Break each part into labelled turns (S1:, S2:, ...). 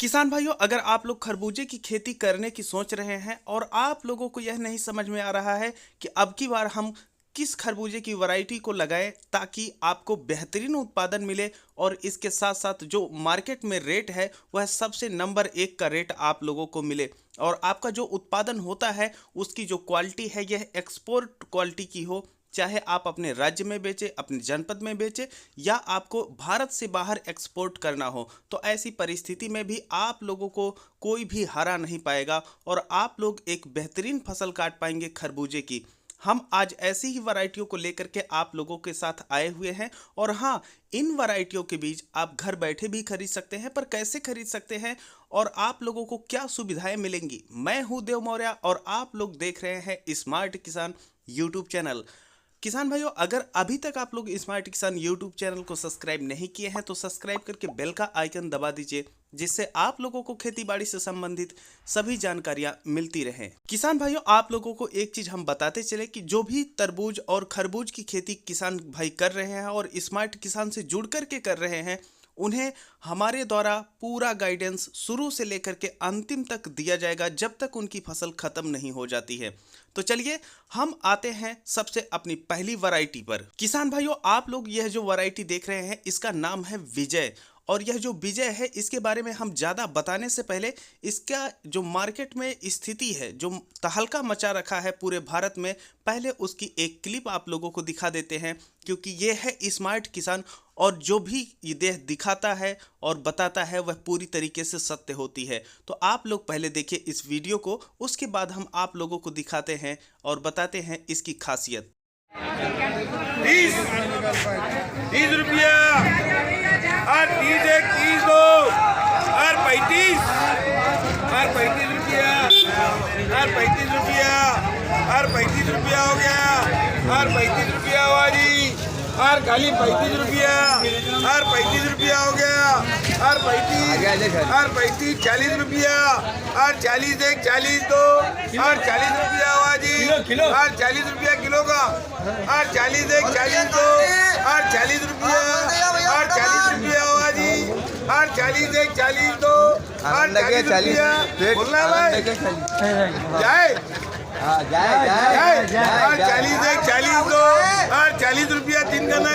S1: किसान भाइयों, अगर आप लोग खरबूजे की खेती करने की सोच रहे हैं और आप लोगों को यह नहीं समझ में आ रहा है कि अब की बार हम किस खरबूजे की वैरायटी को लगाएं ताकि आपको बेहतरीन उत्पादन मिले और इसके साथ साथ जो मार्केट में रेट है वह सबसे नंबर एक का रेट आप लोगों को मिले और आपका जो उत्पादन होता है उसकी जो क्वालिटी है यह एक्सपोर्ट क्वालिटी की हो, चाहे आप अपने राज्य में बेचें, अपने जनपद में बेचें या आपको भारत से बाहर एक्सपोर्ट करना हो, तो ऐसी परिस्थिति में भी आप लोगों को कोई भी हरा नहीं पाएगा और आप लोग एक बेहतरीन फसल काट पाएंगे खरबूजे की। हम आज ऐसी ही वैरायटियों को लेकर के आप लोगों के साथ आए हुए हैं और हाँ, इन वैरायटियों के बीज आप घर बैठे भी खरीद सकते हैं, पर कैसे खरीद सकते हैं और आप लोगों को क्या सुविधाएं मिलेंगी। मैं हूं देव मौर्य और आप लोग देख रहे हैं स्मार्ट किसान यूट्यूब चैनल। किसान भाइयों, अगर अभी तक आप लोग स्मार्ट किसान यूट्यूब चैनल को सब्सक्राइब नहीं किए हैं तो सब्सक्राइब करके बेल का आइकन दबा दीजिए, जिससे आप लोगों को खेती बाड़ी से संबंधित सभी जानकारियां मिलती रहें। किसान भाइयों, आप लोगों को एक चीज हम बताते चले कि जो भी तरबूज और खरबूज की खेती किसान भाई कर रहे हैं और स्मार्ट किसान से जुड़ करके कर रहे हैं, उन्हें हमारे द्वारा पूरा गाइडेंस शुरू से लेकर के अंतिम तक दिया जाएगा जब तक उनकी फसल खत्म नहीं हो जाती है। तो चलिए हम आते हैं सबसे अपनी पहली वैरायटी पर। किसान भाइयों, आप लोग यह जो वैरायटी देख रहे हैं इसका नाम है विजय और यह जो विजय है इसके बारे में हम ज़्यादा बताने से पहले इसका जो मार्केट में स्थिति है, जो तहलका मचा रखा है पूरे भारत में, पहले उसकी एक क्लिप आप लोगों को दिखा देते हैं, क्योंकि ये है स्मार्ट किसान और जो भी ये दिखाता है और बताता है वह पूरी तरीके से सत्य होती है। तो आप लोग पहले देखिए इस वीडियो को, उसके बाद हम आप लोगों को दिखाते हैं और बताते हैं इसकी खासियत।
S2: 30 रुपया और 30 एक 30 दो और 35 रुपया और 35 रुपया और 35 रुपया हो गया और 35 रुपया हुआ जी और खाली 35 रुपया और 35 रुपया हो गया और 35 40 रुपया और 40 एक 40 दो और 40 रुपया हुआ जी और 40 रुपया किलो का और 40 एक 40 दो और 40 रुपया और 40 रुपया हुआ जी और 40 एक 40 दो और 40 रुपया बोलना भाई जाए और 40 एक 40 दो और 40 रुपया तीन करना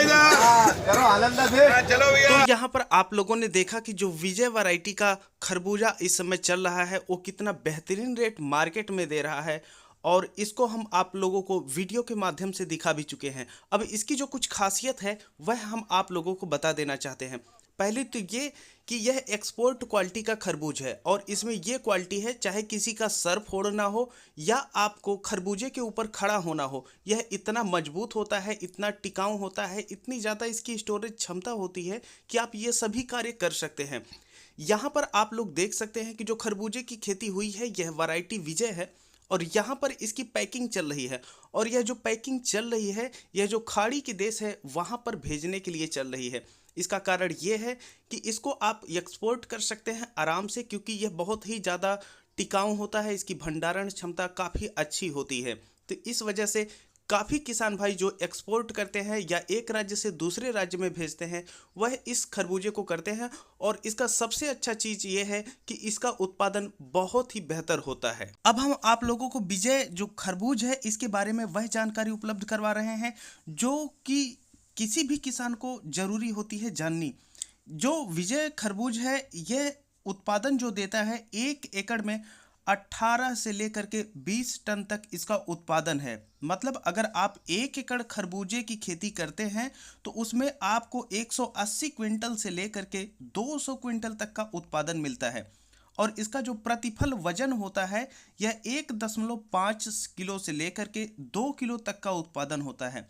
S2: चलो आनंद से चलो भैया।
S1: तो यहाँ पर आप लोगों ने देखा कि जो विजय वैरायटी का खरबूजा इस समय चल रहा है वो कितना बेहतरीन रेट मार्केट में दे रहा है और इसको हम आप लोगों को वीडियो के माध्यम से दिखा भी चुके हैं। अब इसकी जो कुछ खासियत है वह हम आप लोगों को बता देना चाहते हैं। पहले तो ये कि यह एक्सपोर्ट क्वालिटी का खरबूज है और इसमें यह क्वालिटी है, चाहे किसी का सर फोड़ना हो या आपको खरबूजे के ऊपर खड़ा होना हो, यह इतना मजबूत होता है, इतना टिकाऊ होता है, इतनी ज़्यादा इसकी स्टोरेज क्षमता होती है कि आप ये सभी कार्य कर सकते हैं। यहाँ पर आप लोग देख सकते हैं कि जो खरबूजे की खेती हुई है यह वैरायटी विजय है और यहाँ पर इसकी पैकिंग चल रही है और यह जो पैकिंग चल रही है यह जो खाड़ी के देश है वहाँ पर भेजने के लिए चल रही है। इसका कारण ये है कि इसको आप एक्सपोर्ट कर सकते हैं आराम से, क्योंकि यह बहुत ही ज़्यादा टिकाऊ होता है, इसकी भंडारण क्षमता काफ़ी अच्छी होती है। तो इस वजह से काफ़ी किसान भाई जो एक्सपोर्ट करते हैं या एक राज्य से दूसरे राज्य में भेजते हैं वह इस खरबूजे को करते हैं और इसका सबसे अच्छा चीज़ ये है कि इसका उत्पादन बहुत ही बेहतर होता है। अब हम आप लोगों को विजय जो खरबूज है इसके बारे में वह जानकारी उपलब्ध करवा रहे हैं जो कि किसी भी किसान को जरूरी होती है जाननी। जो विजय खरबूज है यह उत्पादन जो देता है 1 एकड़ में 18 से लेकर के 20 टन तक इसका उत्पादन है। मतलब अगर आप 1 एकड़ खरबूजे की खेती करते हैं तो उसमें आपको 180 क्विंटल से लेकर के 200 क्विंटल तक का उत्पादन मिलता है और इसका जो प्रतिफल वजन होता है यह 1.5 किलो से लेकर के 2 किलो तक का उत्पादन होता है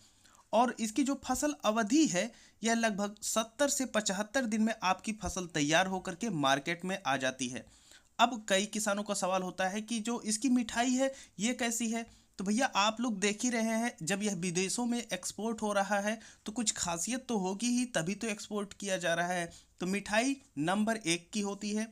S1: और इसकी जो फसल अवधि है यह लगभग 70 से 75 दिन में आपकी फसल तैयार होकर के मार्केट में आ जाती है। अब कई किसानों का सवाल होता है कि जो इसकी मिठाई है ये कैसी है, तो भैया आप लोग देख ही रहे हैं जब यह विदेशों में एक्सपोर्ट हो रहा है तो कुछ खासियत तो होगी ही, तभी तो एक्सपोर्ट किया जा रहा है। तो मिठाई नंबर 1 की होती है।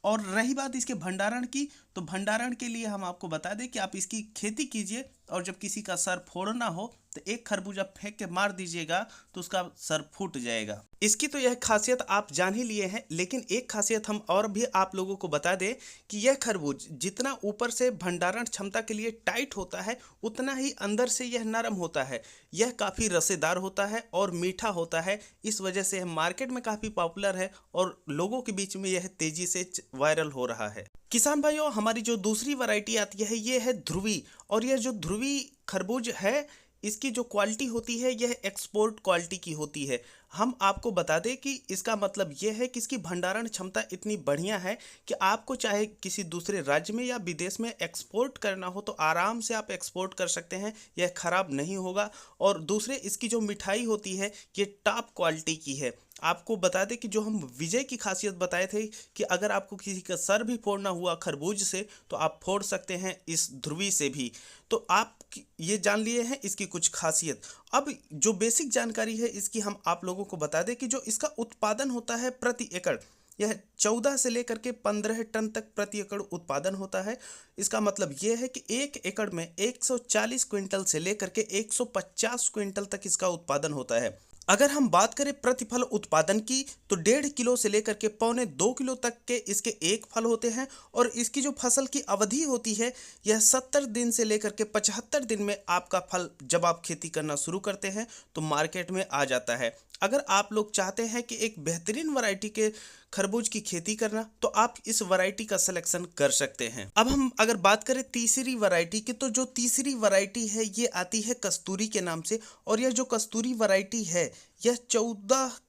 S1: और रही बात इसके भंडारण की, तो भंडारण के लिए हम आपको बता दें कि आप इसकी खेती कीजिए और जब किसी का सर फोड़ना हो तो एक खरबूजा फेंक के मार दीजिएगा तो उसका सर फूट जाएगा। इसकी तो यह खासियत आप जान ही लिए हैं, लेकिन एक खासियत हम और भी आप लोगों को बता दें कि यह खरबूज जितना ऊपर से भंडारण क्षमता के लिए टाइट होता है उतना ही अंदर से यह नरम होता है। यह काफ़ी रसेदार होता है और मीठा होता है, इस वजह से यह मार्केट में काफ़ी पॉपुलर है और लोगों के बीच में यह तेज़ी से वायरल हो रहा है। किसान भाइयों, हमारी जो दूसरी वैरायटी आती है ये है ध्रुवी। और यह जो ध्रुवी खरबूज है इसकी जो क्वालिटी होती है यह एक्सपोर्ट क्वालिटी की होती है। हम आपको बता दें कि इसका मतलब यह है कि इसकी भंडारण क्षमता इतनी बढ़िया है कि आपको चाहे किसी दूसरे राज्य में या विदेश में एक्सपोर्ट करना हो तो आराम से आप एक्सपोर्ट कर सकते हैं, यह ख़राब नहीं होगा। और दूसरे इसकी जो मिठाई होती है ये टॉप क्वालिटी की है। आपको बता दें कि जो हम विजय की खासियत बताए थे कि अगर आपको किसी का सर भी फोड़ना हुआ खरबूज से तो आप फोड़ सकते हैं इस ध्रुवी से भी। तो आप ये जान लिए हैं इसकी कुछ खासियत। अब जो बेसिक जानकारी है इसकी हम आप लोगों को बता दें कि जो इसका उत्पादन होता है प्रति एकड़ यह 14 से लेकर के 15 टन तक प्रति एकड़ उत्पादन होता है। इसका मतलब यह है कि एक एकड़ में 140 क्विंटल से लेकर के 150 क्विंटल तक इसका उत्पादन होता है। अगर हम बात करें प्रतिफल उत्पादन की तो 1.5 किलो से लेकर के 1.25 किलो तक के इसके एक फल होते हैं। और इसकी जो फसल की अवधि होती है यह 70 दिन से लेकर के 75 दिन में आपका फल जब आप खेती करना शुरू करते हैं तो मार्केट में आ जाता है। अगर आप लोग चाहते हैं कि एक बेहतरीन वैरायटी के खरबूज की खेती करना तो आप इस वैरायटी का सिलेक्शन कर सकते हैं। अब हम अगर बात करें तीसरी वैरायटी की तो जो तीसरी वैरायटी है ये आती है कस्तूरी के नाम से। और यह जो कस्तूरी वैरायटी है यह 14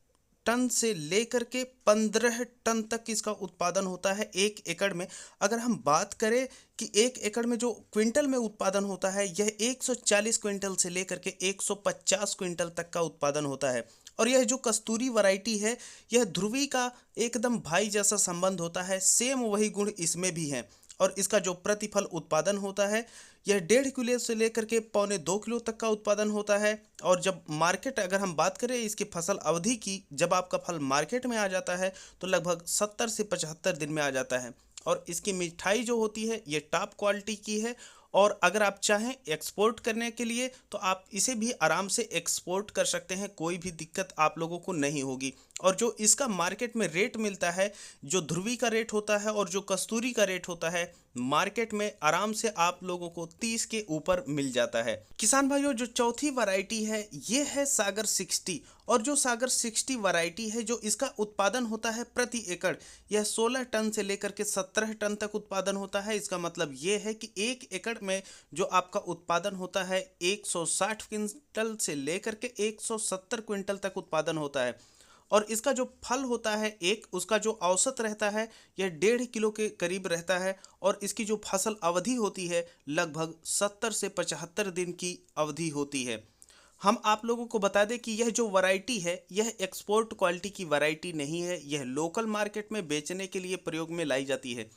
S1: टन से लेकर के 15 टन तक इसका उत्पादन होता है एक एकड़ में। अगर हम बात करें कि एक एकड़ में जो क्विंटल में उत्पादन होता है यह 140 क्विंटल से लेकर के 150 क्विंटल तक का उत्पादन होता है। और यह जो कस्तूरी वैरायटी है यह ध्रुवी का एकदम भाई जैसा संबंध होता है, सेम वही गुण इसमें भी हैं। और इसका जो प्रतिफल उत्पादन होता है यह 1.5 किलो से लेकर के 1.25 किलो तक का उत्पादन होता है। और जब मार्केट अगर हम बात करें इसकी फसल अवधि की, जब आपका फल मार्केट में आ जाता है तो लगभग 70 से 75 दिन में आ जाता है। और इसकी मिठाई जो होती है ये टॉप क्वालिटी की है। और अगर आप चाहें एक्सपोर्ट करने के लिए तो आप इसे भी आराम से एक्सपोर्ट कर सकते हैं, कोई भी दिक्कत आप लोगों को नहीं होगी। और जो इसका मार्केट में रेट मिलता है, जो ध्रुवी का रेट होता है और जो कस्तूरी का रेट होता है, मार्केट में आराम से आप लोगों को 30 के ऊपर मिल जाता है। किसान भाइयों, जो चौथी वैरायटी है ये है सागर 60। और जो सागर 60 वैरायटी है जो इसका उत्पादन होता है प्रति एकड़ यह 16 टन से लेकर के 17 टन तक उत्पादन होता है। इसका मतलब ये है कि एक एकड़ में जो आपका उत्पादन होता है 160 क्विंटल से लेकर के 170 क्विंटल तक उत्पादन होता है। और इसका जो फल होता है एक उसका जो औसत रहता है यह 1.5 किलो के करीब रहता है। और इसकी जो फसल अवधि होती है लगभग 70 से 75 दिन की अवधि होती है। हम आप लोगों को बता दें कि यह जो वैरायटी है यह एक्सपोर्ट क्वालिटी की वैरायटी नहीं है, यह लोकल मार्केट में बेचने के लिए प्रयोग में लाई जाती है।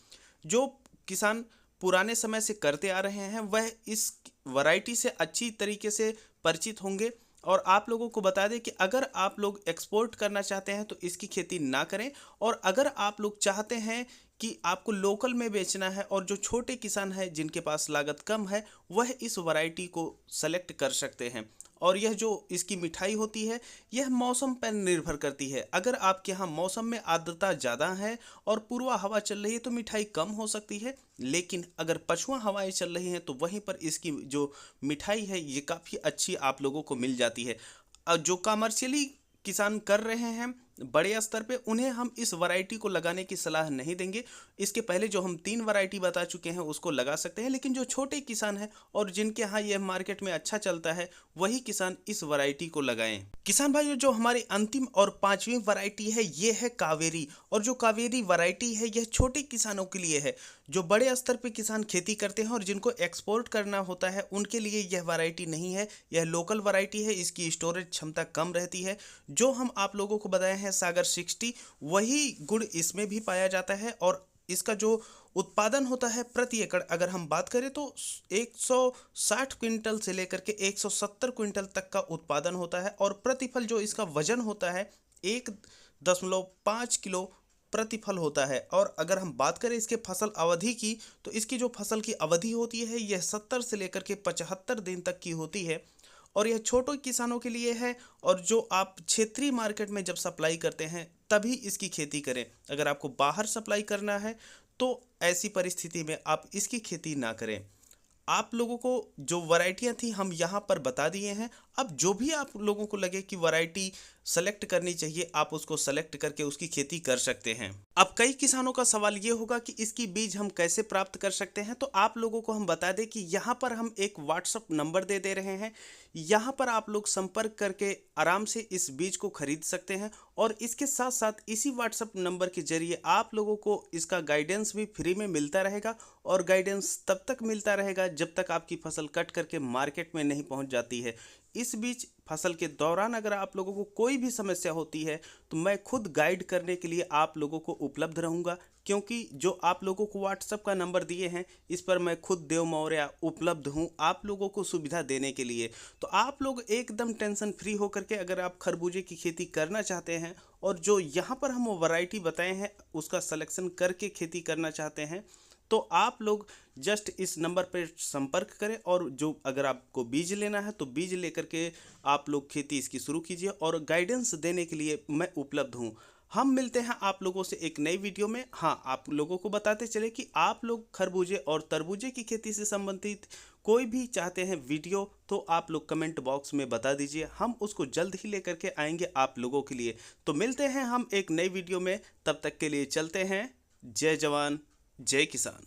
S1: जो किसान पुराने समय से करते आ रहे हैं वह इस वैरायटी से अच्छी तरीके से परिचित होंगे। और आप लोगों को बता दें कि अगर आप लोग एक्सपोर्ट करना चाहते हैं तो इसकी खेती ना करें। और अगर आप लोग चाहते हैं कि आपको लोकल में बेचना है और जो छोटे किसान हैं जिनके पास लागत कम है वह इस वैरायटी को सेलेक्ट कर सकते हैं। और यह जो इसकी मिठाई होती है यह मौसम पर निर्भर करती है। अगर आपके यहाँ मौसम में आर्द्रता ज़्यादा है और पूर्वा हवा चल रही है तो मिठाई कम हो सकती है, लेकिन अगर पछुआ हवाएं चल रही हैं तो वहीं पर इसकी जो मिठाई है ये काफ़ी अच्छी आप लोगों को मिल जाती है। जो कमर्शियली किसान कर रहे हैं बड़े स्तर पे उन्हें हम इस वैरायटी को लगाने की सलाह नहीं देंगे। इसके पहले जो हम 3 वैरायटी बता चुके हैं उसको लगा सकते हैं, लेकिन जो छोटे किसान हैं और जिनके यहाँ यह मार्केट में अच्छा चलता है वही किसान इस वैरायटी को लगाएं। किसान भाइयों, जो हमारी अंतिम और 5वीं वैरायटी है ये है कावेरी। और जो कावेरी वैरायटी है यह छोटे किसानों के लिए है। जो बड़े स्तर पे किसान खेती करते हैं और जिनको एक्सपोर्ट करना होता है उनके लिए यह वैरायटी नहीं है, यह लोकल वैरायटी है। इसकी स्टोरेज क्षमता कम रहती है। जो हम आप लोगों को बताए हैं सागर 60 वही गुण इसमें भी पाया जाता है। और इसका जो उत्पादन होता है प्रति एकड़ अगर हम बात करें तो 160 क्विंटल से लेकर के 170 क्विंटल तक का उत्पादन होता है। और प्रतिफल जो इसका वजन होता है 1.5 किलो प्रतिफल होता है। और अगर हम बात करें इसके फसल अवधि की तो इसकी जो फसल की अवधि होती है यह 70 से लेकर के 75 दिन तक की होती है। और यह छोटे किसानों के लिए है। और जो आप क्षेत्रीय मार्केट में जब सप्लाई करते हैं तभी इसकी खेती करें। अगर आपको बाहर सप्लाई करना है तो ऐसी परिस्थिति में आप इसकी खेती ना करें। आप लोगों को जो वैरायटियां थी हम यहाँ पर बता दिए हैं। अब जो भी आप लोगों को लगे कि वैरायटी सेलेक्ट करनी चाहिए आप उसको सेलेक्ट करके उसकी खेती कर सकते हैं। अब कई किसानों का सवाल ये होगा कि इसकी बीज हम कैसे प्राप्त कर सकते हैं, तो आप लोगों को हम बता दें कि यहाँ पर हम एक व्हाट्सएप नंबर दे रहे हैं। यहाँ पर आप लोग संपर्क करके आराम से इस बीज को खरीद सकते हैं। और इसके साथ साथ इसी व्हाट्सएप नंबर के जरिए आप लोगों को इसका गाइडेंस भी फ्री में मिलता रहेगा। और गाइडेंस तब तक मिलता रहेगा जब तक आपकी फसल कट करके मार्केट में नहीं पहुंच जाती है। इस बीच फसल के दौरान अगर आप लोगों को कोई भी समस्या होती है तो मैं खुद गाइड करने के लिए आप लोगों को उपलब्ध रहूँगा, क्योंकि जो आप लोगों को व्हाट्सएप का नंबर दिए हैं इस पर मैं खुद देव मौर्य उपलब्ध हूँ आप लोगों को सुविधा देने के लिए। तो आप लोग एकदम टेंशन फ्री होकर के अगर आप खरबूजे की खेती करना चाहते हैं और जो यहाँ पर हम वैरायटी बताए हैं उसका सिलेक्शन करके खेती करना चाहते हैं तो आप लोग जस्ट इस नंबर पर संपर्क करें। और जो अगर आपको बीज लेना है तो बीज लेकर के आप लोग खेती इसकी शुरू कीजिए। और गाइडेंस देने के लिए मैं उपलब्ध हूँ। हम मिलते हैं आप लोगों से एक नई वीडियो में। हाँ, आप लोगों को बताते चले कि आप लोग खरबूजे और तरबूजे की खेती से संबंधित कोई भी चाहते हैं वीडियो तो आप लोग कमेंट बॉक्स में बता दीजिए, हम उसको जल्द ही लेकर के आएंगे आप लोगों के लिए। तो मिलते हैं हम एक नई वीडियो में, तब तक के लिए चलते हैं। जय जवान जय किसान।